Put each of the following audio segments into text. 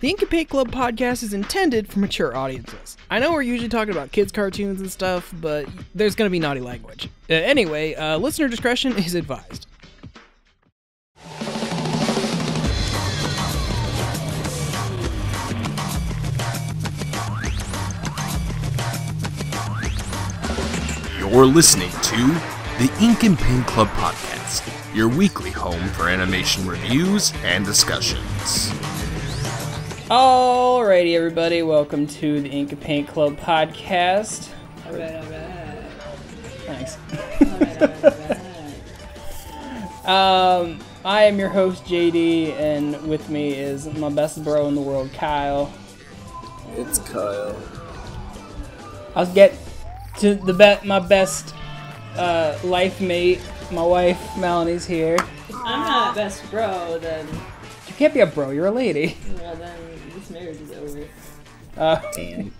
The Ink and Paint Club podcast is intended for mature audiences. I know we're usually talking about kids' cartoons and stuff, but there's going to be naughty language. Anyway, listener discretion is advised. You're listening to the Ink and Paint Club podcast, your weekly home for animation reviews and discussions. Alrighty, everybody, welcome to the Ink and Paint Club podcast. Alright. Thanks. Alright. I am your host, JD, and with me is my best bro in the world, Kyle. It's Kyle. I'll get to my best life mate. My wife, Melanie's here. If I'm not best bro, then... You can't be a bro, you're a lady. Well, then this marriage is over. Damn.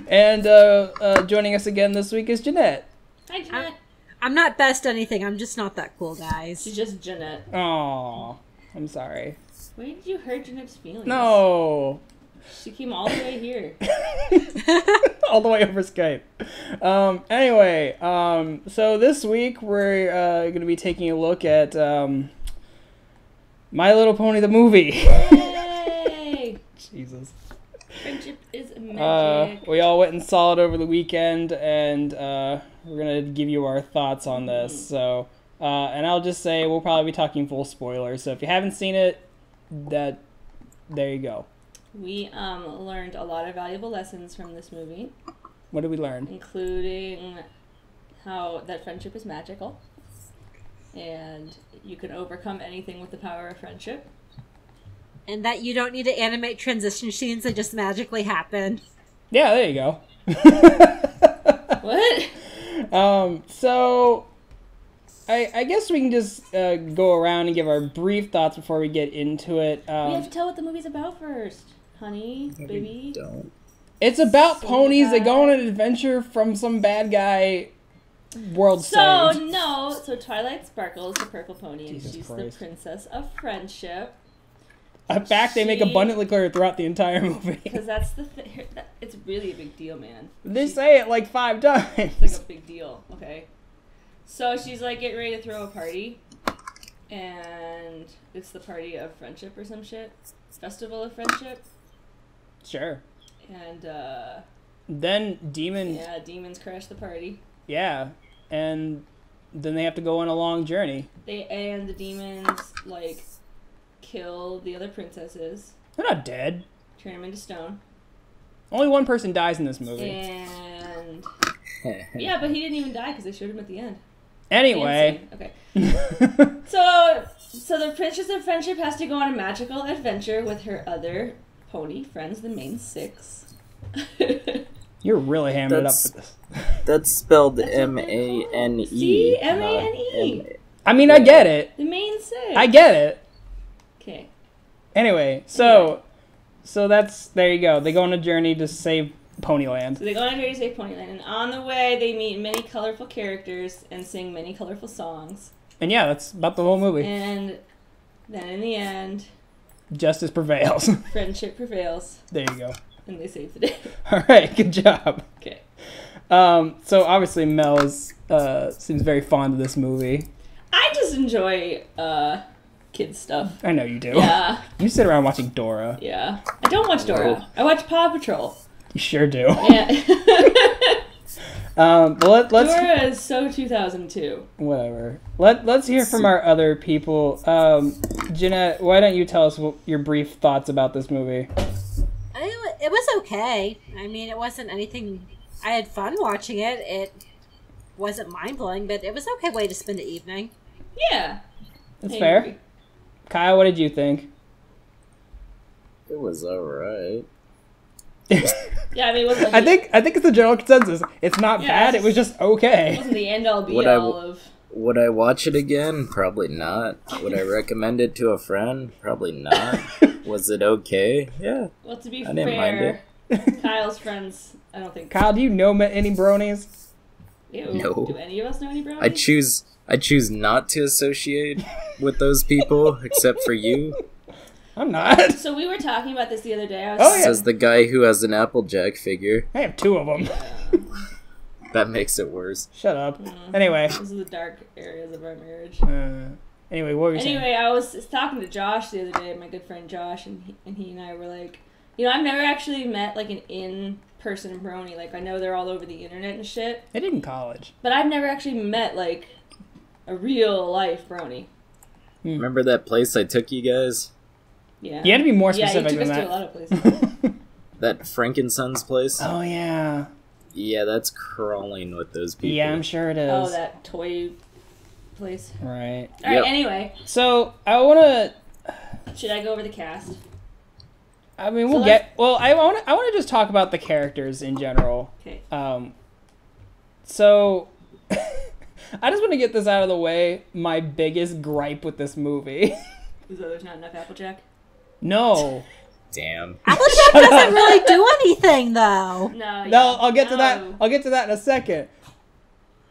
And joining us again this week is Janette. Hi, Janette. I'm not best anything. I'm just not that cool, guys. She's just Janette. Aww, I'm sorry. Why did you hurt Janette's feelings? No. She came all the way here. All the way over Skype. Anyway, so this week we're going to be taking a look at My Little Pony the movie. Yay! Jesus. Friendship is magic. We all went and saw it over the weekend, and we're going to give you our thoughts on this. So, and I'll just say we'll probably be talking full spoilers. So if you haven't seen it, there you go. We learned a lot of valuable lessons from this movie. What did we learn? Including how that friendship is magical. And you can overcome anything with the power of friendship. And that you don't need to animate transition scenes, they just magically happen. Yeah, there you go. What? So I guess we can just go around and give our brief thoughts before we get into it. We have to tell what the movie's about first. Honey, baby. Don't. It's about ponies that go on an adventure from some bad guy world stage. So Twilight Sparkle is the purple pony, and Jesus she's Christ. the princess of friendship. In fact, they make abundantly clear throughout the entire movie. Because that's the thing. It's really a big deal, man. They say it like 5 times. It's like a big deal, okay? So she's like getting ready to throw a party, and it's the party of friendship or some shit. Festival of friendship. Sure. And Then demons crash the party. Yeah, and then they have to go on a long journey. The demons like kill the other princesses, They're not dead. turn them into stone, Only one person dies in this movie. and yeah, but he didn't even die because they showed him at the end. Anyway. Okay. So the princess of friendship has to go on a magical adventure with her other pony friends, the main 6. You're really hamming it up with this. That's spelled M-A-N-E. See? M-A-N-E. I mean, I get it. The main 6. I get it. Okay. Anyway, so there you go. They go on a journey to save Ponyland. So they go on a journey to save Ponyland, and on the way they meet many colorful characters and sing many colorful songs. And yeah, that's about the whole movie. And then in the end, Justice prevails. friendship prevails, There you go. and they save the day. All right, good job. Okay. So obviously Mel seems very fond of this movie. I just enjoy kids stuff. I know you do. Yeah. You sit around watching Dora. Yeah. I don't watch Dora. I watch Paw Patrol. You sure do. Yeah. But let's Dora is so 2002. whatever. Let's hear from our other people. Janette, why don't you tell us your brief thoughts about this movie? It was okay. I mean, it wasn't anything... I had fun watching it. It wasn't mind-blowing, but it was an okay way to spend the evening. Yeah. That's I fair. agree. Kyle, what did you think? It was alright. Yeah, I mean, it wasn't I think it's the general consensus. It's not bad. It was just It okay. wasn't the end-all be-all of... Would I watch it again? Probably not. Would I recommend it to a friend? Probably not. Was it okay? Yeah. Well, to be I didn't mind fair, Kyle's friends, I don't think... Kyle, do you know any bronies? Ew. No. Do any of us know any brownies? I choose not to associate with those people, except for you. I'm not. So we were talking about this the other day. Oh, yeah. Says the guy who has an Applejack figure. I have 2 of them. That makes it worse. Shut up. Anyway. This is the dark areas of our marriage. Anyway, what were you saying? Anyway, I was talking to Josh the other day, my good friend Josh, and he and I were like, you know, I've never actually met like an in-person brony. Like, I know they're all over the internet and shit. I did in college. But I've never actually met like a real life brony. Remember that place I took you guys? Yeah. You had to be more specific yeah, you took than us that. to a lot of places. That Frankenson's place? Oh, yeah. Yeah, that's crawling with those people. Yeah, I'm sure it is. Oh, that toy place. Right. All right. Yep. Anyway, So, I want to... should I go over the cast? I mean, we'll get... Well, I want to just talk about the characters in general. Okay. So... I just want to get this out of the way. My biggest gripe with this movie. Is there's not enough Applejack? No. Damn. Applejack doesn't really do anything, though. No. No, I'll get to that. I'll get to that in a second.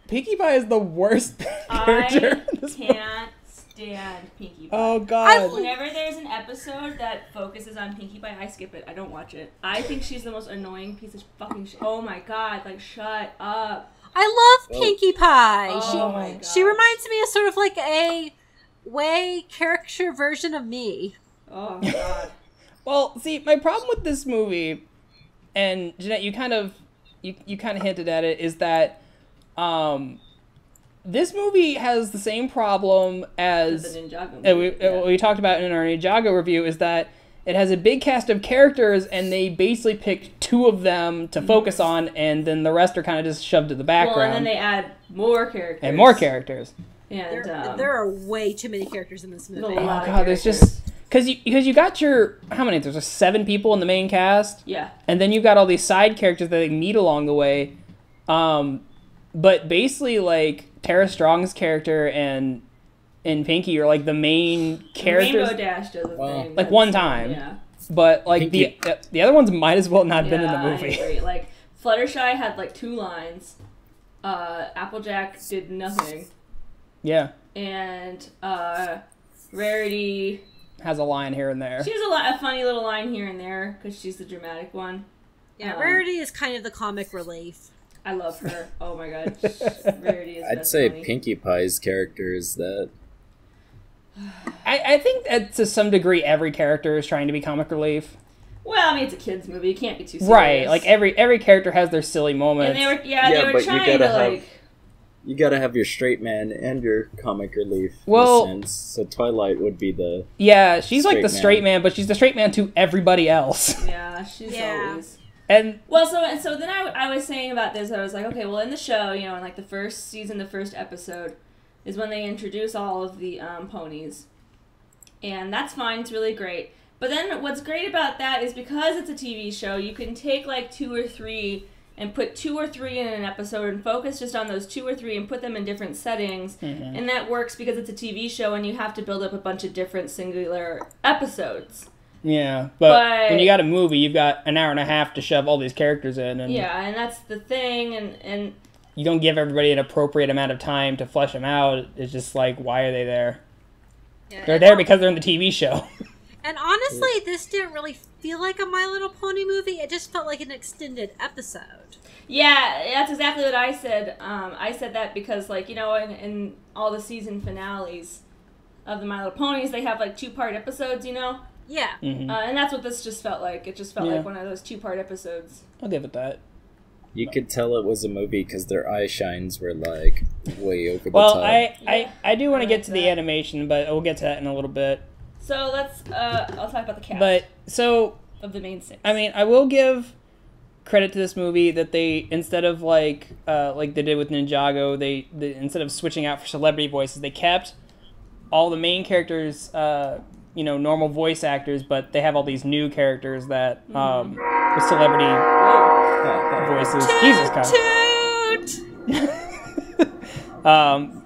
Pinkie Pie is the worst character in this movie. Can't stand Pinkie Pie. Oh, God. Whenever there's an episode that focuses on Pinkie Pie, I skip it. I don't watch it. I think she's the most annoying piece of fucking shit. Oh my god, like, shut up. I love Pinkie Pie. Oh my god. She reminds me of sort of like a way caricature version of me. Oh god. Well, see, my problem with this movie, and Janette, you kind of hinted at it, is that this movie has the same problem as The Ninjago movie, we talked about in our Ninjago review, is that it has a big cast of characters, and they basically pick 2 of them to focus on, and then the rest are kind of just shoved to the background. Well, and then they add more characters. And more characters. And, There are way too many characters in this movie. a lot of God, there's characters. just... Because you got your... How many? There's just 7 people in the main cast? Yeah. And then you've got all these side characters that they meet along the way. But basically, like, Tara Strong's character and Pinkie are, like, the main characters. Rainbow Dash does a thing. Like, one time. Yeah. But, like, the other ones might as well not have been in the movie. I agree. Like, Fluttershy had, like, 2 lines. Applejack did nothing. Yeah. And, Rarity... Has a line here and there. She has a funny little line here and there, because she's the dramatic one. Yeah, Rarity is kind of the comic relief. I love her. Oh my god. Rarity is I'd say funny. Pinkie Pie's character is that. I think that to some degree every character is trying to be comic relief. Well, I mean, it's a kid's movie. You can't be too serious. Right. Like, every character has their silly moments. And they were but trying you to, gotta have like... you gotta have your straight man and your comic relief. Well- in a sense. So Twilight would be the. Yeah, she's like the Straight straight man, but she's the straight man to everybody else. Yeah, she's always... And Well, so then I was saying about this, I was like, okay, well, in the show, you know, in like the first season, the first episode, is when they introduce all of the ponies. And that's fine, it's really great. But then what's great about that is because it's a TV show, you can take like 2 or 3 and put 2 or 3 in an episode and focus just on those 2 or 3 and put them in different settings. Mm-hmm. And that works because it's a TV show and you have to build up a bunch of different singular episodes. yeah, but when you got a movie, you've got an hour and a half to shove all these characters in, and Yeah, and that's the thing, and you don't give everybody an appropriate amount of time to flesh them out. It's just like, why are they there? Yeah, They're there because they're in the TV show. And honestly, this didn't really feel like a My Little Pony movie. It just felt like an extended episode. yeah, that's exactly what I said. I said that because, like, you know, in all the season finales of the My Little Ponies, they have like 2-part episodes, you know? Yeah. Mm-hmm. And that's what this just felt like. It just felt like one of those 2-part episodes. I'll give it that. You could tell it was a movie because their eye shines were like way over the Well, top. I do want to I get like to the that. animation, but we'll get to that in a little bit. So let's, I'll talk about the cast But, so, of the main 6. I mean, I will give credit to this movie that they, instead of like they did with Ninjago, they instead of switching out for celebrity voices, they kept all the main characters, normal voice actors, but they have all these new characters that, with celebrity voices. Jesus, Kyle.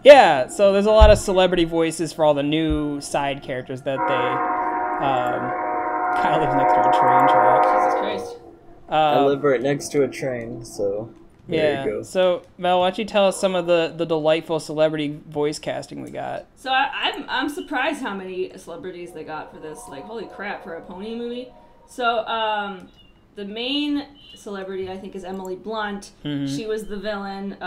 Yeah, so there's a lot of celebrity voices for all the new side characters that they, Kyle lives next to a train track. Jesus Christ. I live right next to a train, so There you go. So, Mel, why don't you tell us some of the delightful celebrity voice casting we got? So I'm surprised how many celebrities they got for this. Like, holy crap, for a pony movie. So the main celebrity, I think, is Emily Blunt. Mm-hmm. She was the villain.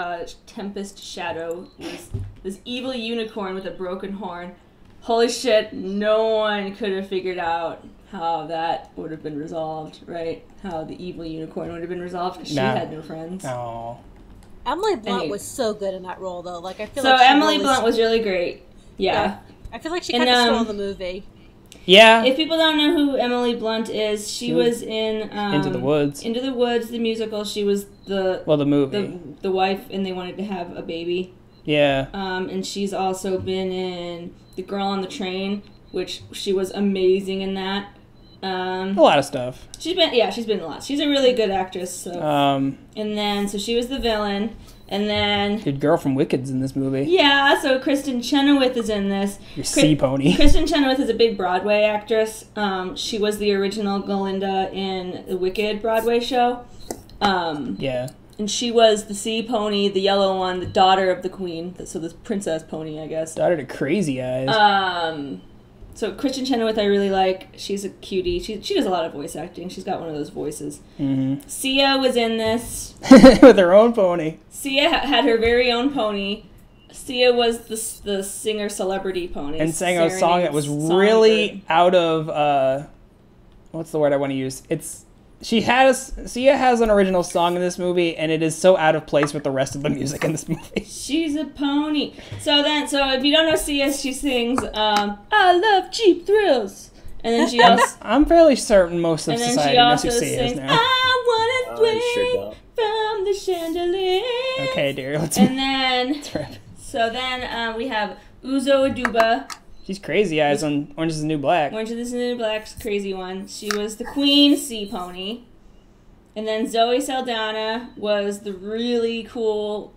Tempest Shadow was this evil unicorn with a broken horn. Holy shit, no one could have figured out how that would have been resolved, right? How the evil unicorn would have been resolved because she had no friends. Oh. Emily Blunt was so good in that role, though. Like I feel so like Emily Blunt was really great. Yeah. I feel like she kind of stole the movie. Yeah. If people don't know who Emily Blunt is, she was in Into the Woods. Into the Woods, the musical. She was the movie. The wife, and they wanted to have a baby. Yeah. And she's also been in The Girl on the Train, which she was amazing in that. A lot of stuff. She's been in a lot. She's a really good actress. So. And then, so she was the villain. And then... Good girl from Wicked's in this movie. Yeah, so Kristen Chenoweth is in this. Your sea pony. Kristen Chenoweth is a big Broadway actress. She was the original Glinda in the Wicked Broadway show. Yeah. And she was the sea pony, the yellow one, the daughter of the queen. So the princess pony, I guess. Daughter to Crazy Eyes. So Kristen Chenoweth I really like. She's a cutie. She does a lot of voice acting. She's got one of those voices. Mm-hmm. Sia was in this. With her own pony. Sia had her very own pony. Sia was the singer celebrity pony. And sang a song that was really out of, what's the word I want to use? Sia has an original song in this movie, and it is so out of place with the rest of the music in this movie. She's a pony. So if you don't know Sia, she sings, I love cheap thrills. And then she also... I'm fairly certain most of society knows who Sia is now. I want to swing from the chandelier. Okay, dear, let's... And then... So then we have Uzo Aduba. She's Crazy Eyes on Orange is the New Black. Orange is the New Black's crazy one. She was the queen sea pony. And then Zoe Saldana was the really cool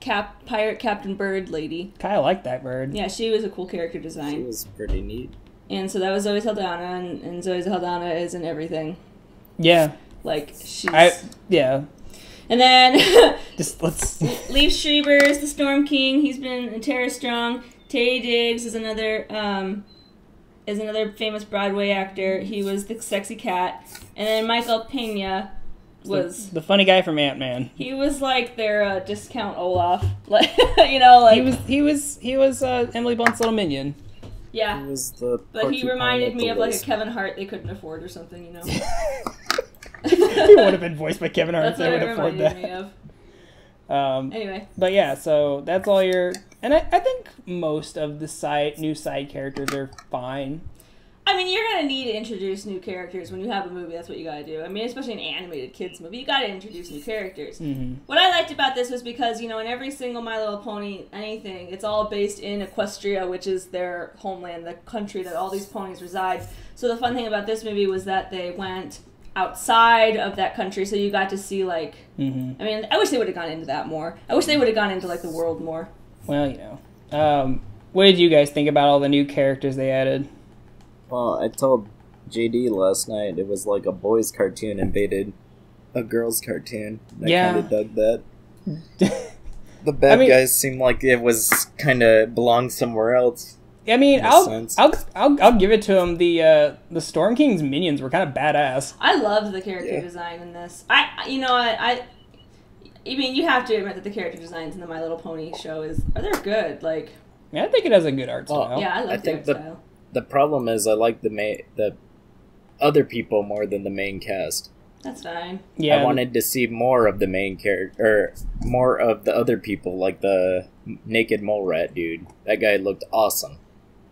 pirate Captain Bird lady. Kind of like that bird. Yeah, she was a cool character design. She was pretty neat. And so that was Zoe Saldana, and Zoe Saldana is in everything. Yeah. Like, she's... Yeah. And then... let's... Liev Schreiber is the Storm King. He's been in Tara Strong. Taye Diggs is another famous Broadway actor. He was the sexy cat. And then Michael Pena was... The funny guy from Ant-Man. He was like their discount Olaf. Like, you know, like... He was Emily Blunt's little minion. Yeah. He was the but he reminded me of like a Kevin Hart they couldn't afford or something, you know? He would have been voiced by Kevin Hart if That's they what would it afford reminded that. me of. Anyway. But yeah, so that's all your... And I think most of the new side characters are fine. I mean, you're going to need to introduce new characters when you have a movie. That's what you got to do. I mean, especially an animated kids movie, you got to introduce new characters. Mm-hmm. What I liked about this was because, you know, in every single My Little Pony anything, it's all based in Equestria, which is their homeland, the country that all these ponies reside. So the fun thing about this movie was that they went outside of that country, so you got to see, like... Mm-hmm. I mean, I wish they would have gone into that more. I wish they would have gone into, like, the world more. Well, you know. What did you guys think about all the new characters they added? Well, I told JD last night it was like a boys' cartoon invaded a girls' cartoon. I kind of dug that. The bad guys seemed like it was kind of belonged somewhere else. I mean, I'll give it to them. The Storm King's minions were kind of badass. I loved the character design in this. I mean, you have to admit that the character designs in the My Little Pony show they're good. Like, yeah, I think it has a good art style. Yeah, I love the art style. The problem is I like the other people more than the main cast. That's fine. Yeah, I wanted to see more of the main character, or more of the other people, like the naked mole rat dude. That guy looked awesome.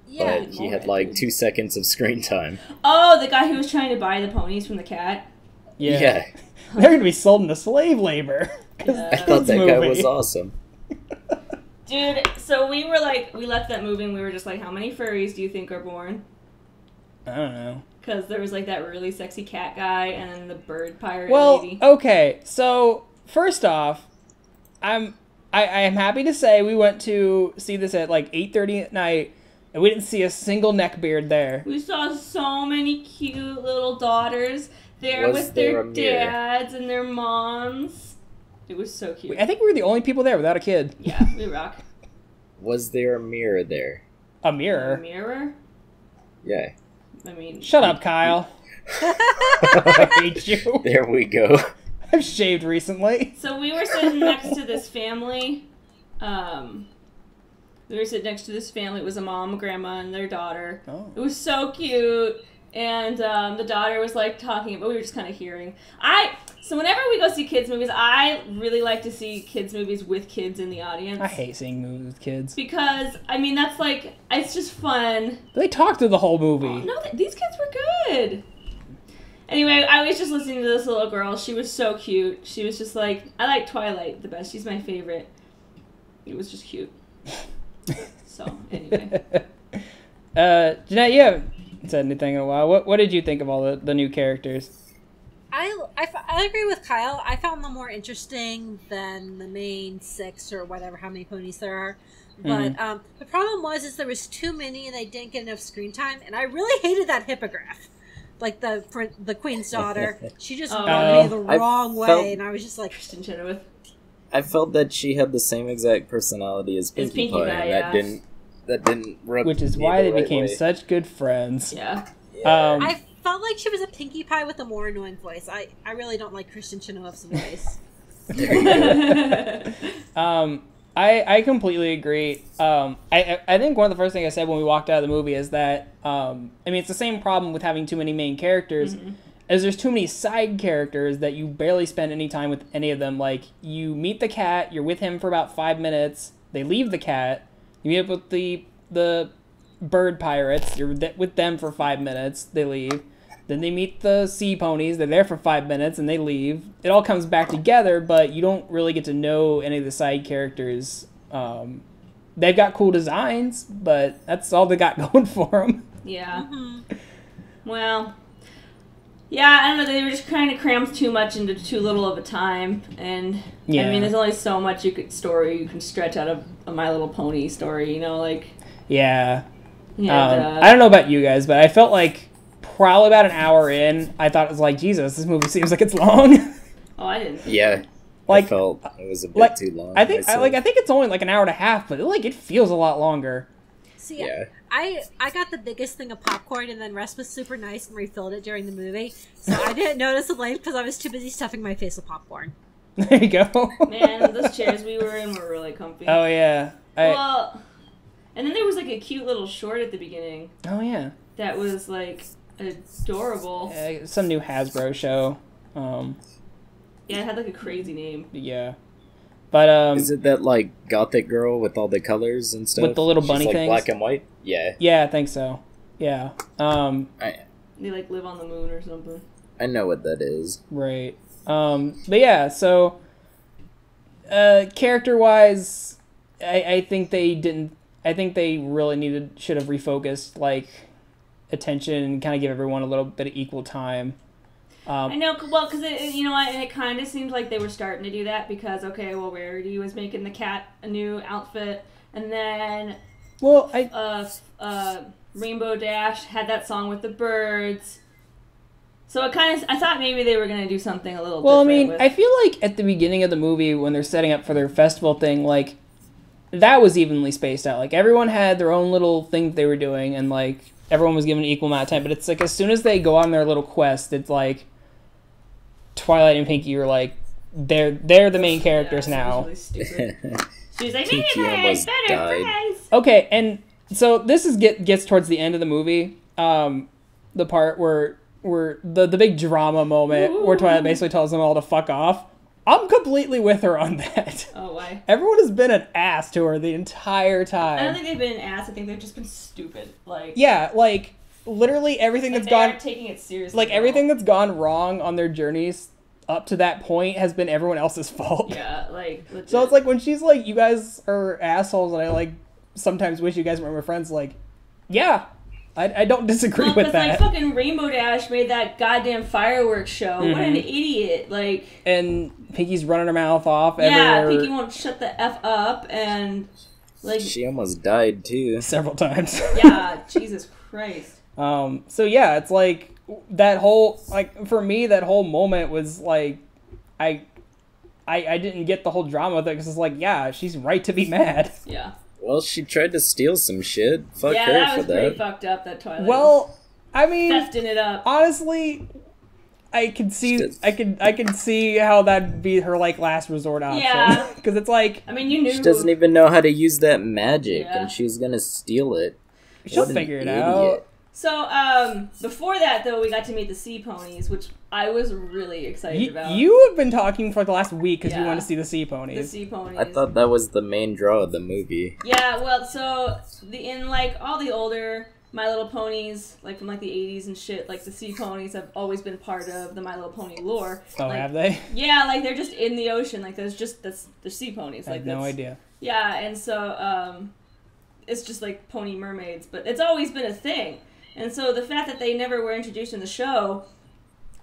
Yeah, but he had like 2 seconds of screen time. Oh, the guy who was trying to buy the ponies from the cat? Yeah. They're going to be sold into slave labor. I thought that guy was awesome. Dude, so we left that movie and we were just like, how many furries do you think are born? I don't know. Because there was like that really sexy cat guy and then the bird pirate lady. Okay, so first off, I am happy to say we went to see this at like 8:30 at night, and we didn't see a single neckbeard there. We saw so many cute little daughters there with their dads and their moms. It was so cute. I think we were the only people there without a kid. Yeah, we rock. Was there a mirror there? A mirror? A mirror? Yeah. I mean... Shut up, Kyle. I hate you. There we go. I've shaved recently. So we were sitting next to this family. We were sitting next to this family. It was a mom, a grandma, and their daughter. Oh. It was so cute. And the daughter was like talking, but we were just kind of hearing. So whenever we go see kids movies, I really like to see kids movies with kids in the audience. I hate seeing movies with kids. Because, I mean, that's like, it's just fun. They talked through the whole movie. Oh, no, these kids were good. Anyway, I was just listening to this little girl. She was so cute. She was just like, I like Twilight the best. She's my favorite. It was just cute. So, anyway. Janette, you haven't said anything in a while. What did you think of all the new characters? I agree with Kyle. I found them more interesting than the main 6 or whatever, how many ponies there are. But the problem was there was too many and they didn't get enough screen time. And I really hated that hippogriff. Like the queen's daughter. She just rubbed me the wrong way. And I was just like... Kristen Chenoweth. I felt that she had the same exact personality as Pinkie Pie. And that didn't rub Which is me why the they right became way. such good friends. Yeah. I felt like she was a Pinkie Pie with a more annoying voice. I really don't like Kristen Chenoweth's voice. I completely agree. I think one of the first things I said when we walked out of the movie is that, I mean, it's the same problem with having too many main characters, as there's too many side characters that you barely spend any time with any of them. Like, you meet the cat, you're with him for about 5 minutes, they leave the cat, you meet up with the bird pirates, you're with them for 5 minutes, they leave. Then they meet the sea ponies, they're there for 5 minutes, and they leave. It all comes back together, but you don't really get to know any of the side characters. They've got cool designs, but that's all they got going for them. Yeah. Well, yeah, I don't know, they were just kind of crammed too much into too little of a time, and, I mean, there's only so much you can stretch out of a My Little Pony story, you know, like... Yeah. Yeah. I don't know about you guys, but I felt like probably about an hour in, I thought it was like, Jesus, this movie seems like it's long. Oh, I didn't. Yeah. Like, I felt it was a bit too long. I think it's only like an hour and a half, but it feels a lot longer. See, yeah. I got the biggest thing of popcorn, and then Russ was super nice and refilled it during the movie, so I didn't notice the length because I was too busy stuffing my face with popcorn. There you go. Man, those chairs we were in were really comfy. Oh, yeah. Well, and then there was like a cute little short at the beginning. Oh, yeah. That was like adorable. Some new Hasbro show. Yeah, it had like a crazy name. Yeah. But is it that like gothic girl with all the colors and stuff? With the little bunny She's, like, things? black and white? Yeah. Yeah, I think so. Yeah. They like live on the moon or something. I know what that is. Right. But yeah, so character wise, I think they didn't. I think they really should have refocused like attention and kind of give everyone a little bit of equal time. I know, well, because it kind of seemed like they were starting to do that because Rarity was making the cat a new outfit, and then Rainbow Dash had that song with the birds. So I thought maybe they were gonna do something a little. Well, different I feel like at the beginning of the movie when they're setting up for their festival thing, like that was evenly spaced out. Like everyone had their own little thing that they were doing, and like everyone was given an equal amount of time. But it's like as soon as they go on their little quest, it's like Twilight and Pinkie are like they're the main characters now. Really stupid. She's like, Pinkie almost died. friends. Okay, and so this gets towards the end of the movie, the part where the big drama moment where Twilight basically tells them all to fuck off. I'm completely with her on that. Oh, why? Everyone has been an ass to her the entire time. I don't think they've been an ass. I think they've just been stupid. Like yeah, like literally everything that's gone. Aren't taking it seriously. Like everything that's gone wrong on their journeys up to that point has been everyone else's fault. Yeah, like legit. So it's like when she's like, "You guys are assholes," and I like sometimes wish you guys weren't my friends. Like, yeah. I don't disagree with that. Like fucking Rainbow Dash made that goddamn fireworks show. What an idiot! Like, and Pinkie's running her mouth off. Yeah, everywhere. Pinkie won't shut the f up, and like she almost died too several times. Yeah, Jesus Christ. So yeah, it's like that whole for me that whole moment was like I I didn't get the whole drama with it because it's like, yeah, she's right to be mad. Yeah. Well, she tried to steal some shit. Fuck yeah, her that for was that. pretty fucked up, that Twilight. Well, I mean, thefting it up. Honestly, I can see how that'd be her like last resort option. Yeah. Because it's like, I mean, you knew She doesn't even know how to use that magic, and she's gonna steal it. she'll figure it out. So, before that, though, we got to meet the sea ponies, which I was really excited about. You have been talking for the last week because you want to see the sea ponies. The sea ponies. I thought that was the main draw of the movie. Yeah, well, so, in, like, all the older My Little Ponies, like, from, like, the 80s and shit, like, the sea ponies have always been part of the My Little Pony lore. Oh, like, have they? Yeah, like, they're just in the ocean. Like, they're sea ponies. I Like, have no idea. Yeah, and so, it's just, like, pony mermaids. But it's always been a thing. And so the fact that they never were introduced in the show,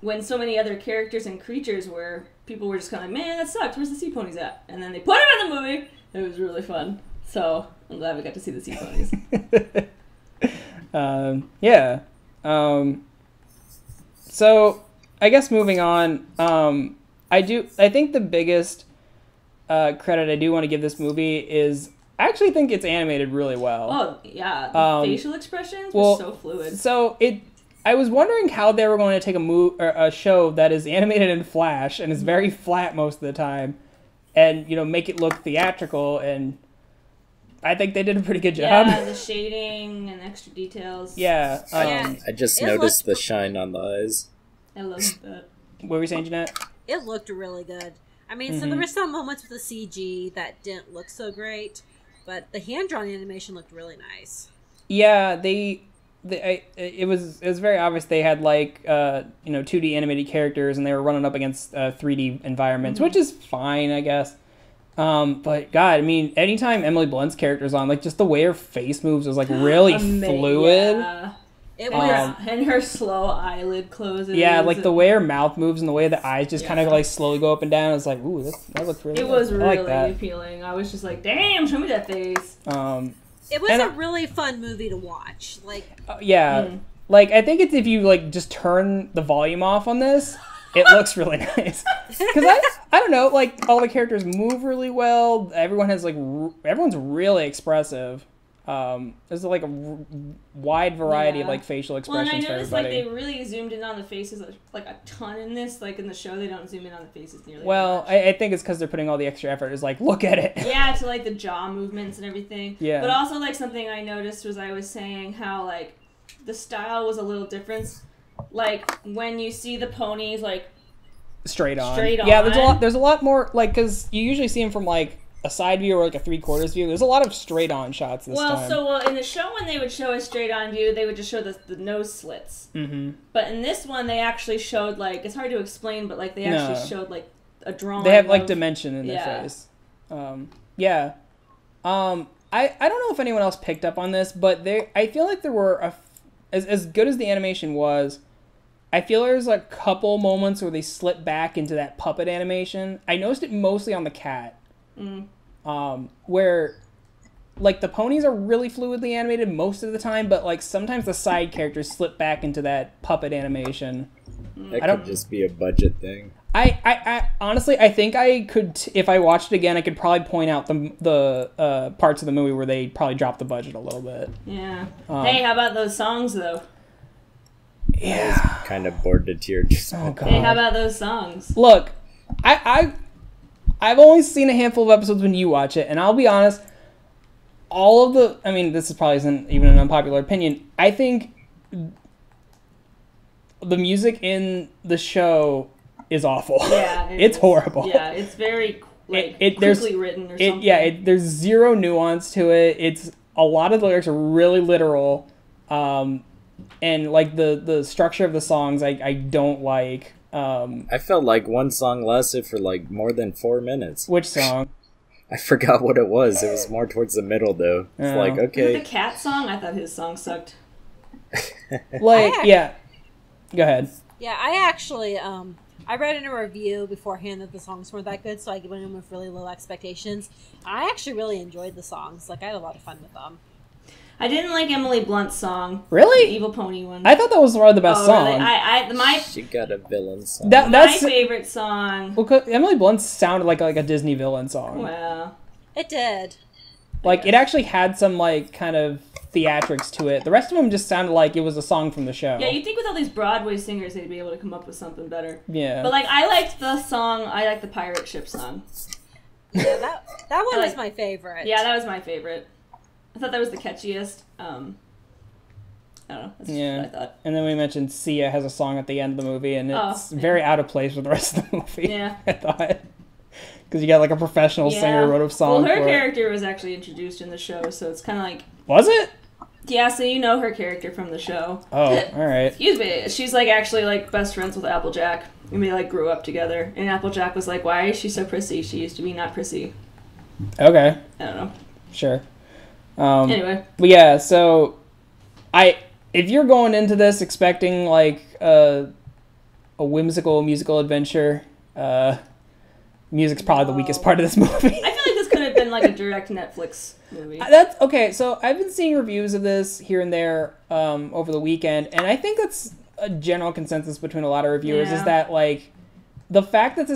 when so many other characters and creatures were, people were just kind of like, man, that sucks, where's the sea ponies at? And then they put them in the movie. It was really fun. So I'm glad we got to see the sea ponies. Yeah. So I guess moving on, I think the biggest credit I do want to give this movie is I actually think it's animated really well. Oh, yeah. The facial expressions were so fluid. So I was wondering how they were going to take a show that is animated in Flash and is very flat most of the time and, make it look theatrical, and I think they did a pretty good job. Yeah, the shading and extra details. Yeah. I just noticed the shine on the eyes. I love that. What were you saying, Janette? It looked really good. I mean, so there were some moments with the CG that didn't look so great, but the hand-drawn animation looked really nice. Yeah, it was very obvious they had 2D animated characters and they were running up against 3D environments, which is fine, I guess. But God, I mean, anytime Emily Blunt's character's on, like, just the way her face moves was really fluid. Yeah. It was, and her slow eyelid closes. Yeah, like the way her mouth moves and the way the eyes just kind of slowly go up and down. It's like, ooh, that looks really. It was really appealing. I was just like, damn, show me that face. It was a really fun movie to watch. Like, like I think it's if you just turn the volume off on this, it looks really nice. Because I don't know, like all the characters move really well. Everyone's really expressive. There's a wide variety of facial expressions for everybody. Well, and I noticed they really zoomed in on the faces like a ton in this. Like in the show, they don't zoom in on the faces nearly. Well, I think it's because they're putting all the extra effort. Is look at it. Yeah, to the jaw movements and everything. Yeah. But also something I noticed was I was saying how the style was a little different. Like when you see the ponies straight on. Yeah, there's a lot more because you usually see them from a side view or a 3/4 view. There's a lot of straight on shots this time. Well, in the show when they would show a straight on view, they would just show the nose slits. Mm-hmm. But in this one, they actually showed it's hard to explain, but they actually showed a drawing. They have dimension in their face. Yeah. I don't know if anyone else picked up on this, but I feel like there were as good as the animation was. I feel there's a couple moments where they slip back into that puppet animation. I noticed it mostly on the cat. Where the ponies are really fluidly animated most of the time, but sometimes the side characters slip back into that puppet animation. That could just be a budget thing. I honestly, I think I could, if I watched it again, I could probably point out the parts of the movie where they probably dropped the budget a little bit. Yeah. Hey, how about those songs though? Yeah. I was kind of bored to tears. Oh God. Hey, how about those songs? Look, I've only seen a handful of episodes when you watch it, and I'll be honest, this probably isn't even an unpopular opinion. I think the music in the show is awful. Yeah. It's horrible. Yeah, it's very quickly written or something. There's zero nuance to it. A lot of the lyrics are really literal, and the structure of the songs I don't like. I felt like one song lasted for more than 4 minutes. Which song? I forgot what it was. It was more towards the middle though. It's okay. Was it the cat song? I thought his song sucked. Yeah. Go ahead. Yeah, I actually I read in a review beforehand that the songs weren't that good, so I went in with really low expectations. I actually really enjoyed the songs. I had a lot of fun with them. I didn't like Emily Blunt's song. Really? The Evil Pony one. I thought that was the best song. Really? She got a villain song. My favorite song. Well, 'cause Emily Blunt sounded like a Disney villain song. Well, it did. Like, it actually had some, like, kind of theatrics to it. The rest of them just sounded like it was a song from the show. Yeah, you'd think with all these Broadway singers, they'd be able to come up with something better. Yeah. But, like, I liked the pirate ship song. Yeah, that one was my favorite. Yeah, that was my favorite. I thought that was the catchiest. I don't know. That's yeah. what I thought. And then we mentioned Sia has a song at the end of the movie, and it's very out of place with the rest of the movie. Yeah. I thought. Because you got, like, a professional singer wrote a song Well, her for character was actually introduced in the show, so it's kind of like... Was it? Yeah, so you know her character from the show. Oh, alright. Excuse me. She's, like, actually, like, best friends with Applejack. And they, like, grew up together. And Applejack was like, why is she so prissy? She used to be not prissy. Okay. I don't know. Sure. Anyway. But yeah, so... If you're going into this expecting, like, a whimsical musical adventure... music's probably the weakest part of this movie. I feel like this could have been like a direct Netflix movie. That's okay. So I've been seeing reviews of this here and there over the weekend, and I think that's a general consensus between a lot of reviewers is that, like, the fact that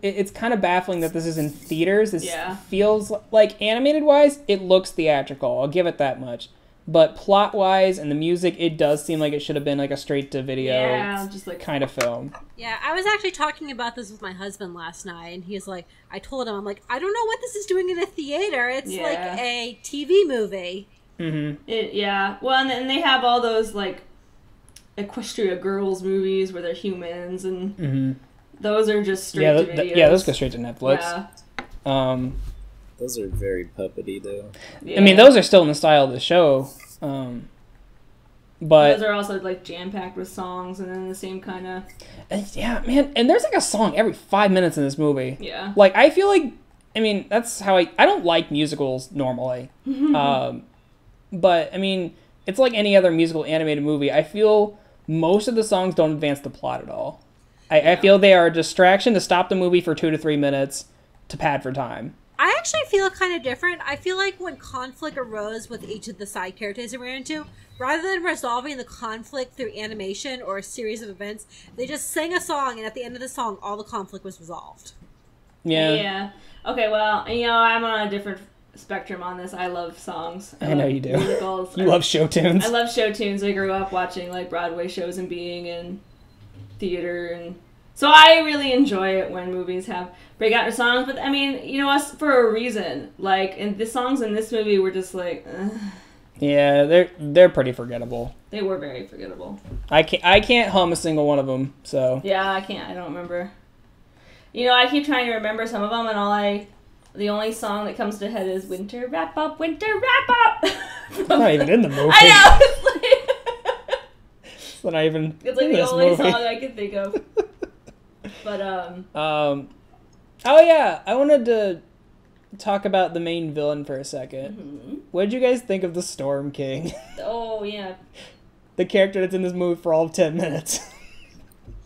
it's kind of baffling that this is in theaters. This feels like, animated wise, it looks theatrical. I'll give it that much. But plot-wise and the music, it does seem like it should have been like a straight-to-video just like kind of film. Yeah, I was actually talking about this with my husband last night, and he's like, I told him, I'm like, I don't know what this is doing in a theater. It's like a TV movie. Mm-hmm. Well, and they have all those, like, Equestria Girls movies where they're humans, and those are just straight-to-video. Yeah, those go straight to Netflix. Yeah. Those are very puppety, though. Yeah. I mean, those are still in the style of the show. But those are also, like, jam-packed with songs and then the same kind of... Yeah, man. And there's, like, a song every 5 minutes in this movie. Yeah. Like, I feel like... I mean, that's how I don't like musicals normally. But, I mean, it's like any other musical animated movie. I feel most of the songs don't advance the plot at all. I feel they are a distraction to stop the movie for 2 to 3 minutes to pad for time. I actually feel kind of different. I feel like when conflict arose with each of the side characters they ran into, rather than resolving the conflict through animation or a series of events, they just sang a song, and at the end of the song, all the conflict was resolved. Yeah. Okay, well, you know, I'm on a different spectrum on this. I love songs. I know you do. Musicals. You love show tunes. I love show tunes. I grew up watching, like, Broadway shows and being in theater, and so I really enjoy it when movies have breakout songs. But I mean, you know, us for a reason. Like, and the songs in this movie were just like, yeah, they're pretty forgettable. They were very forgettable. I can't hum a single one of them. So yeah, I can't. I don't remember. You know, I keep trying to remember some of them, and the only song that comes to head is "Winter Wrap Up, Winter Wrap Up." It's not even in the movie. I know. It's not even. It's like the only song I can think of. But oh yeah, I wanted to talk about the main villain for a second. What did you guys think of the Storm King? Oh yeah, the character that's in this movie for all of 10 minutes.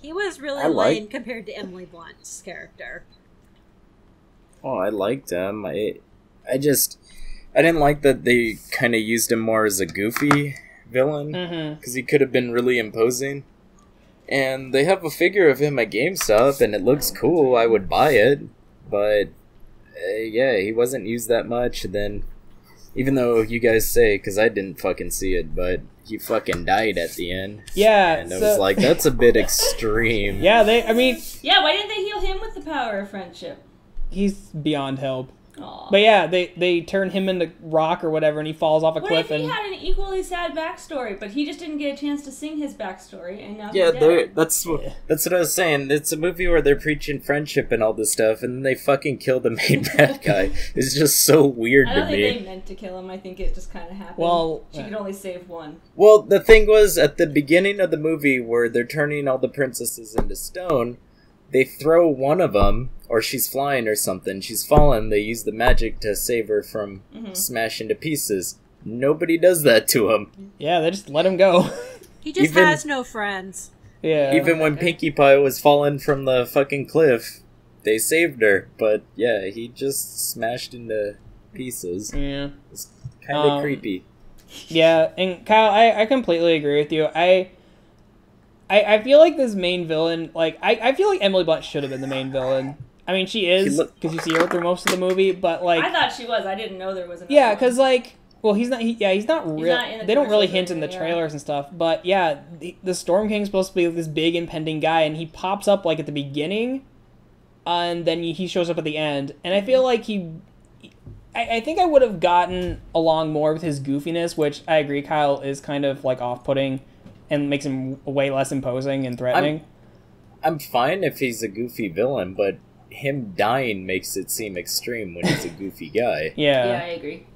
He was really lame compared to Emily Blunt's character. Oh, I liked him. I didn't like that they kind of used him more as a goofy villain because he could have been really imposing. And they have a figure of him at GameStop, and it looks cool. I would buy it, but yeah, he wasn't used that much. Then, even though you guys say, because I didn't fucking see it, but he fucking died at the end. Yeah, and I was like, that's a bit extreme. Yeah, yeah, why didn't they heal him with the power of friendship? He's beyond help. Aww. But yeah, they turn him into rock or whatever, and he falls off a cliff. What if he had an equally sad backstory, but he just didn't get a chance to sing his backstory, and now yeah, he's dead? that's what I was saying. It's a movie where they're preaching friendship and all this stuff, and then they fucking kill the main bad guy. It's just so weird to me. I don't think they meant to kill him. I think it just kind of happened. Well, she could only save one. Well, the thing was, at the beginning of the movie, where they're turning all the princesses into stone, they throw one of them, or she's flying or something. She's fallen. They use the magic to save her from smashing to pieces. Nobody does that to him. Yeah, they just let him go. He just has no friends. Yeah. Even when Pinkie Pie was falling from the fucking cliff, they saved her. But yeah, he just smashed into pieces. Yeah. It's kind of creepy. Yeah, and Kyle, I completely agree with you. I feel like this main villain, like, I feel like Emily Blunt should have been the main villain. I mean, she is, because you see her through most of the movie, but, like... I thought she was. I didn't know there was another Yeah, because, like... Well, he's not real. They don't really hint in the yeah. trailers and stuff, but, yeah, the Storm King's supposed to be this big impending guy, and he pops up, like, at the beginning, and then he shows up at the end, and I feel like I think I would have gotten along more with his goofiness, which I agree, Kyle, is kind of, like, off-putting and makes him way less imposing and threatening. I'm fine if he's a goofy villain, but him dying makes it seem extreme when he's a goofy guy. Yeah, I agree.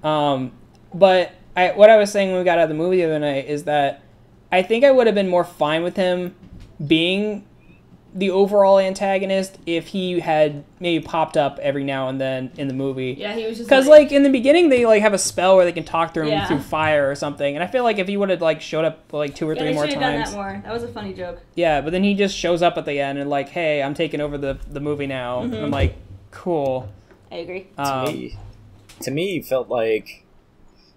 But what I was saying when we got out of the movie the other night is that I think I would have been more fine with him being the overall antagonist if he had maybe popped up every now and then in the movie. Yeah, he was just because like in the beginning they like have a spell where they can talk through him through Yeah. fire or something, and I feel like if he would have like showed up like 2 or 3 more they should have times, done that more. That was a funny joke. yeah. But then he just shows up at the end and like, hey, I'm taking over the movie now. And I'm like, cool. I agree. To me, he felt like,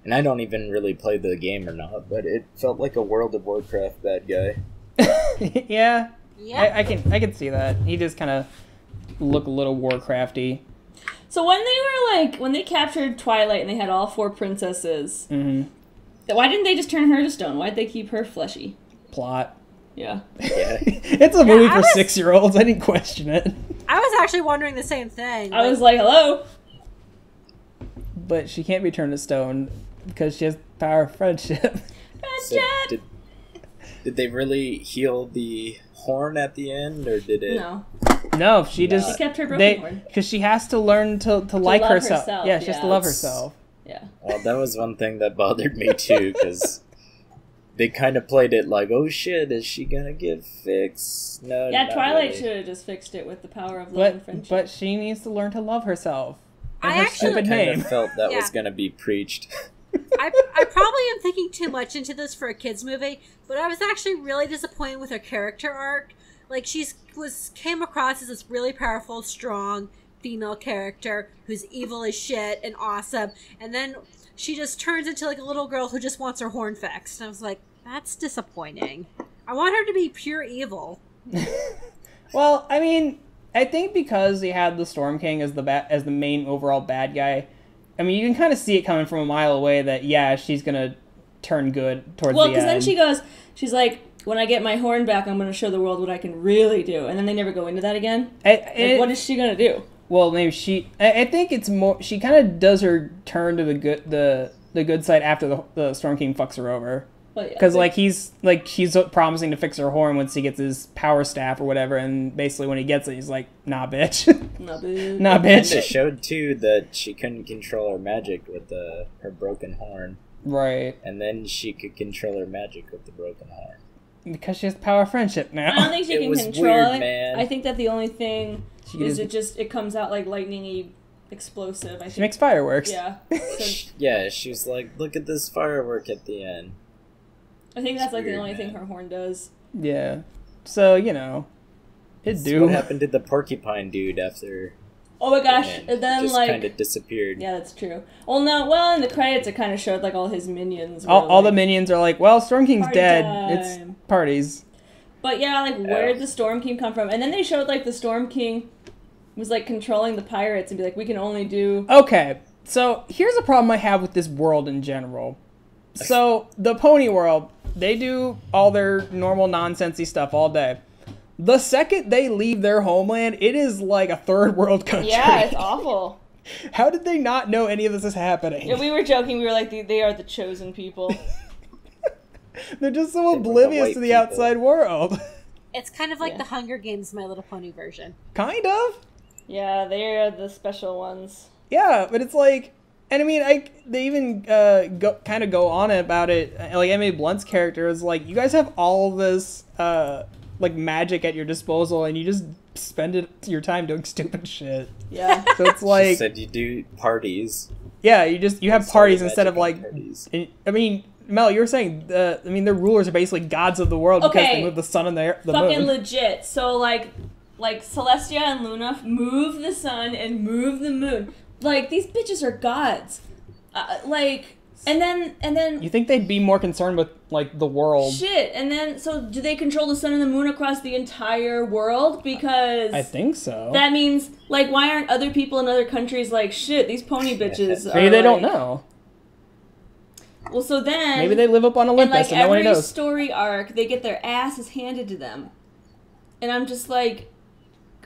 and I don't even really play the game or not, but it felt like a World of Warcraft bad guy. Yeah. Yeah. I can see that. He just kind of look a little Warcrafty. So when they captured Twilight and they had all 4 princesses, why didn't they just turn her to stone? Why'd they keep her fleshy? Plot. Yeah. Yeah. It's a movie for 6-year-olds. I didn't question it. I was actually wondering the same thing. I was like, hello? But she can't be turned to stone because she has power of friendship. So did they really heal the horn at the end, or did it? No. No, she just... She kept her broken horn. Because she has to learn to like love herself. herself, Yeah, she has to yeah. love herself. Yeah. Well, that was one thing that bothered me too, because they kind of played it like, oh shit, is she gonna get fixed? No, Yeah, not Twilight really. should have just fixed it with the power of love and friendship. But she needs to learn to love herself. And I her actually stupid kind name. of felt that Yeah. was gonna be preached. I probably am thinking too much into this for a kids movie, but I was actually really disappointed with her character arc. Like came across as this really powerful, strong female character who's evil as shit and awesome, and then she just turns into like a little girl who just wants her horn fixed. And I was like, that's disappointing. I want her to be pure evil. Well, I mean, I think because he had the Storm King as the main overall bad guy, I mean, you can kind of see it coming from a mile away that, yeah, she's going to turn good towards the end. Well, because then she's like, when I get my horn back, I'm going to show the world what I can really do. And then they never go into that again. What is she going to do? Well, maybe I think it's more, she kind of does her turn to the good side after the Storm King fucks her over. Because she's promising to fix her horn once he gets his power staff or whatever, and basically when he gets it, he's like, "Nah, bitch, Nah, bitch." nah, And bitch." it showed too that she couldn't control her magic with her broken horn, Right? and then she could control her magic with the broken horn. Because she has the power of friendship now. I don't think she It can was control weird, it. man. I think that the only thing She is just- it comes out like lightning-y explosive. I think. She makes fireworks. Yeah. So Yeah, she was like, "Look at this firework at the end." I think that's like the weird, only thing man. her horn does. Yeah. So it So do. what happened to the porcupine dude after? Oh my gosh! And And then just like kind of disappeared. yeah, that's true. Well, in the credits it kind of showed like all his minions. All the like, minions are like, well, Storm King's Party dead. time. It's parties. But yeah, like where did the Storm King come from? And then they showed like the Storm King was like controlling the pirates and be like, we can only do. Okay, so here's a problem I have with this world in general. So the Pony World, they do all their normal nonsensy stuff all day. The second they leave their homeland, it is like a third world country. Yeah, it's awful. How did they not know any of this is happening? Yeah, we were joking. We were like, they are the chosen people. They're just so They were the oblivious white to the people. outside world. It's kind of like Yeah. the Hunger Games My Little Pony version. Kind of. Yeah, they are the special ones. Yeah, but it's like, and I mean, they even go on about it. Like Emily Blunt's character is like, you guys have all this like magic at your disposal, and you just spend your time doing stupid shit. Yeah. So it's She like, said you do parties. yeah, you have parties instead of Magic like. parties. I mean, Mel, you were saying their rulers are basically gods of the world because Okay. they move the sun and the Fucking moon. legit. So like Celestia and Luna move the sun and move the moon. Like these bitches are gods. Like And then You think they'd be more concerned with, like, the world? Shit. And then, so do they control the sun and the moon across the entire world? Because I think so. that means, like, why aren't other people in other countries like, shit, these pony bitches are Maybe they don't like- know. Well, so then... Maybe they live up on Olympus like, and nobody every knows. story arc, they get their asses handed to them. And I'm just like,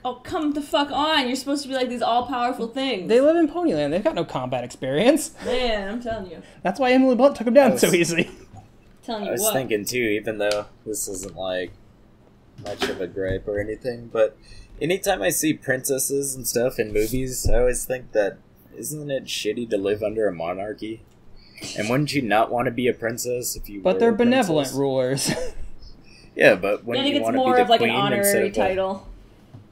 oh, come the fuck on. You're supposed to be like these all-powerful things. They live in Ponyland. They've got no combat experience. Man, I'm telling you. That's why Emily Blunt took him down so easy. Telling you I was what. thinking too, even though this isn't like much of a gripe or anything, but anytime I see princesses and stuff in movies, I always think that isn't it shitty to live under a monarchy? And wouldn't you not want to be a princess if you? But were they're a princess? benevolent rulers. Yeah, but I when think you it's want to more be the of like an queen instead honorary of title.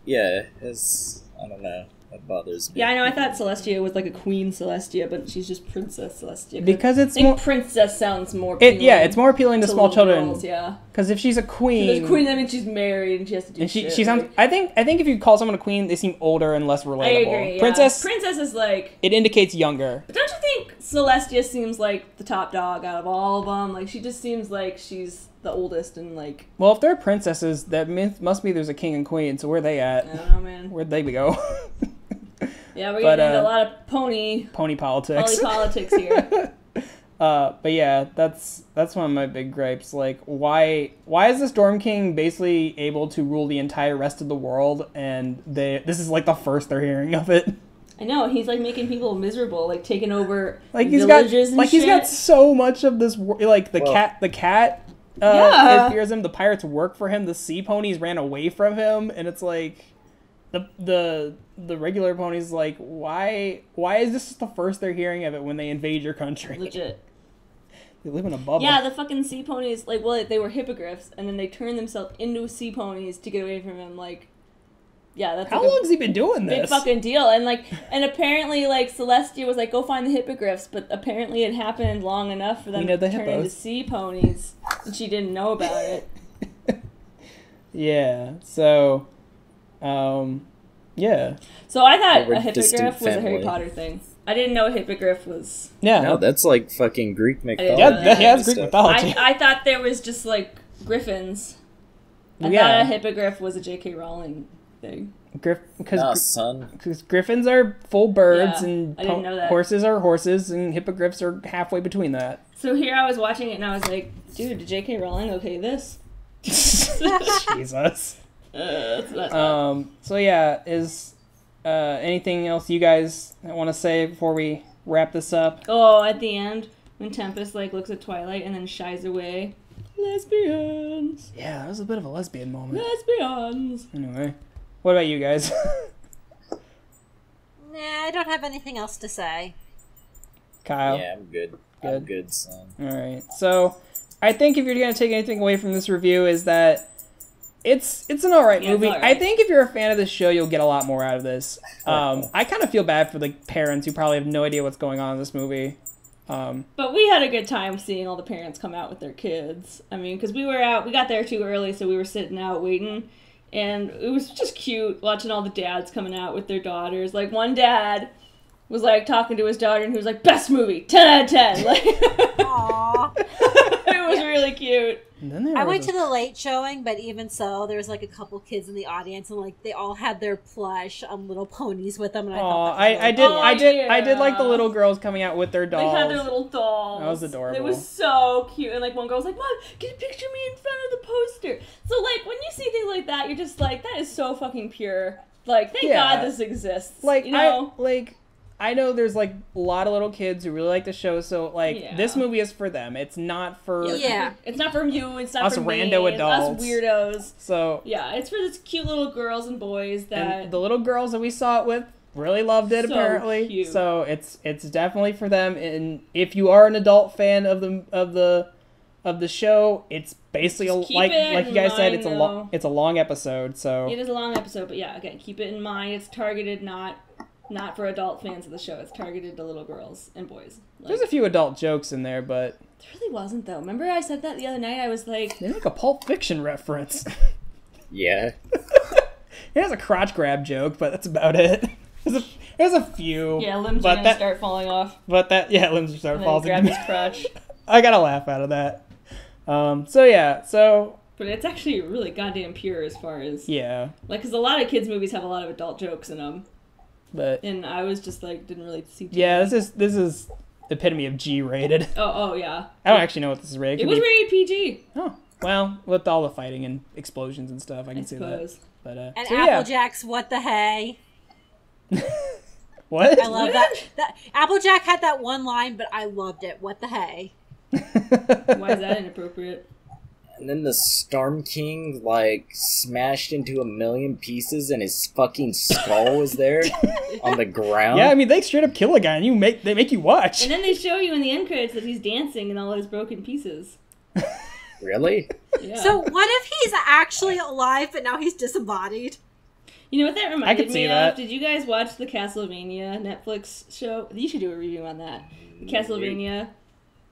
Yeah, it's I don't know. That bothers me. Yeah, I know. I thought Celestia was like a Queen Celestia, but she's just Princess Celestia. Because I it's think more... princess sounds more appealing. it's more appealing to small little children. girls, yeah. Because if she's a If queen... there's queen, that means she's married and she has to do And shit. she sounds... right? I think if you call someone a queen, they seem older and less relatable. I agree, yeah. Princess, Princess is like... it indicates younger. But don't you think Celestia seems like the top dog out of all of them? Like, she just seems like she's the oldest and like... Well, if they're princesses, that must be there's a king and queen, so where are they at? I don't know, man. Where'd they go? Yeah, we're getting into a lot of pony politics. politics here. But yeah, that's one of my big gripes. Like, why is the Storm King basically able to rule the entire rest of the world, and this is like the first they're hearing of it? I know, he's like making people miserable, like taking over Like villages and shit. he's got so much of this. Like the cat. Yeah. fears him. The pirates work for him. The sea ponies ran away from him, and it's like the regular ponies like why is this the first they're hearing of it when they invade your country? Legit. They live in a bubble. Yeah, the fucking sea ponies, like, well, they were hippogriffs, and then they turned themselves into sea ponies to get away from him, like, yeah, that's How like long has he been doing big this? fucking deal. And apparently, like, Celestia was like, go find the hippogriffs, but apparently it happened long enough for them You know, to the turn into hippos. sea ponies, and she didn't know about it. Yeah. So, yeah. So I thought They were a hippogriff distant was a Harry family. Potter thing. I didn't know a hippogriff was... Yeah. No, that's like fucking Greek mythology. Yeah, that's Greek stuff. mythology. I thought there was just, like, griffins. I Yeah. thought a hippogriff was a J.K. Rowling thing. Nah, son. Because griffins are full birds Yeah, and I didn't know that. horses are horses and hippogriffs are halfway between that. So here I was watching it and I was like, dude, did J.K. Rowling okay this? Jesus. That's what I thought. So yeah, is anything else you guys want to say before we wrap this up? Oh, at the end, when Tempest, like, looks at Twilight and then shies away. Lesbians! Yeah, that was a bit of a lesbian moment. Lesbians! Anyway, what about you guys? Nah, I don't have anything else to say. Kyle? Yeah, I'm good. I'm Good. good, son. Alright, so I think if you're going to take anything away from this review is that it's an alright Yeah, it's movie. alright. I think if you're a fan of this show, you'll get a lot more out of this. I kind of feel bad for the parents who probably have no idea what's going on in this movie. But we had a good time seeing all the parents come out with their kids. I mean, because we got there too early, so we were sitting out waiting. And it was just cute watching all the dads coming out with their daughters. Like, one dad was, like, talking to his daughter, and he was like, best movie, 10 out of 10. Like, Aww. it was really cute. And then there I was went a- to the late showing, but even so, there was like a couple kids in the audience, and like they all had their plush little ponies with them, and I Aw, thought that was I really did cool. I did like the yeah. little girls coming out with their dolls. They had their little dolls. That was adorable. It was so cute. And, like, one girl was like, Mom, can you picture me in front of the poster? So, like, when you see things like that, you're just like, that is so fucking pure. Like, thank Yeah. God this exists. Like, you know? I know there's like a lot of little kids who really like the show, so like Yeah. this movie is for them. It's not for Yeah. It's not from you. It's not Us from rando me. It's adults. us weirdos. So Yeah, it's for this cute little girls and boys that... and the little girls that we saw it with really loved it So apparently. cute. So it's definitely for them. And if you are an adult fan of the show, it's basically Just keep like it you in guys said, mind, it's a long episode. So It is a long episode, but yeah, again, keep it in mind. It's targeted not for adult fans of the show. It's targeted to little girls and boys. Like, there's a few adult jokes in there, but there really wasn't, though. Remember I said that the other night? I was like... they make a Pulp Fiction reference. Yeah. It has a crotch grab joke, but that's about it. There's a few. Yeah, limbs are gonna start falling off. But limbs are start falling. Grab his crotch. I got a laugh out of that. But it's actually really goddamn pure as far as... Yeah. Like, because a lot of kids' movies have a lot of adult jokes in them. But... And I was just, like, didn't really see... Yeah, this is epitome of G-rated. Oh, yeah. I don't actually know what this is rated. It was rated PG. Oh, well, with all the fighting and explosions and stuff, I can see that. But, and Applejack's What the Hey. What? I love that. Applejack had that one line, but I loved it. What the hey? Why is that inappropriate? And then the Storm King, like, smashed into a million pieces and his fucking skull was there on the ground. Yeah, I mean, they straight up kill a guy and they make you watch. And then they show you in the end credits that he's dancing in all his broken pieces. Really? Yeah. So what if he's actually alive, but now he's disembodied? You know what that reminded me that. of? Did you guys watch the Castlevania Netflix show? You should do a review on that. The Castlevania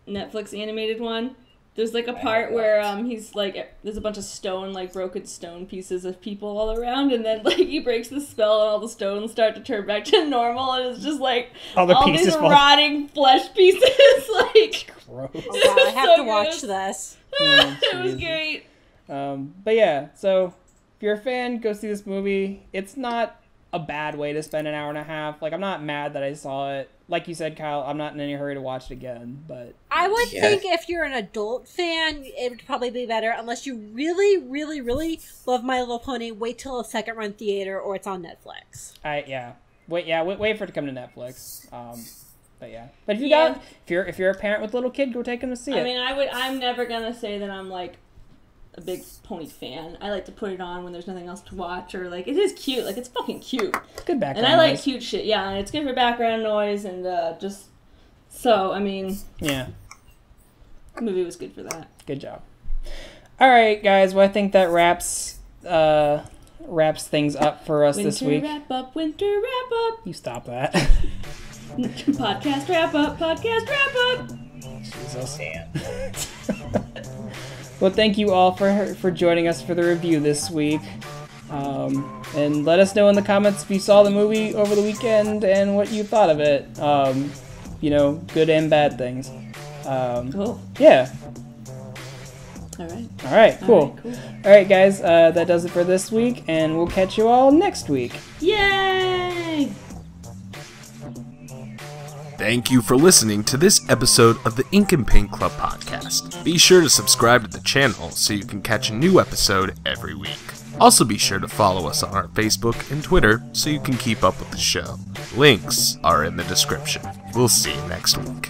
Netflix animated one. There's like a part where he's like, there's a bunch of stone, like broken stone pieces of people all around, and then like he breaks the spell and all the stones start to turn back to normal, and it's just like all these rotting flesh pieces. Like, gross. Oh, wow, I have to watch this. It was great. But yeah, so if you're a fan, go see this movie. It's not a bad way to spend an hour and a half. Like, I'm not mad that I saw it. Like you said, Kyle, I'm not in any hurry to watch it again, but... I would think if you're an adult fan, it would probably be better. Unless you really, really, really love My Little Pony, wait till a second run theater or it's on Netflix. Wait for it to come to Netflix. But if you're a parent with a little kid, go take them to see it. I mean, I'm never gonna say that I'm like a big pony fan. I like to put it on when there's nothing else to watch, or like, it is cute. Like, it's fucking cute. It's good background and I like noise. cute shit. Yeah, and it's good for background noise and just so. I mean, yeah, the movie was good for that. Good job. All right, guys. Well, I think that wraps things up for us this week. Winter wrap up. You stop that. Podcast wrap up. Jesus. Well, thank you all for joining us for the review this week. And let us know in the comments if you saw the movie over the weekend and what you thought of it. Good and bad things. Cool. Yeah. All right, cool. All right, guys, that does it for this week, and we'll catch you all next week. Yay! Thank you for listening to this episode of the Ink and Paint Club podcast. Be sure to subscribe to the channel so you can catch a new episode every week. Also be sure to follow us on our Facebook and Twitter so you can keep up with the show. Links are in the description. We'll see you next week.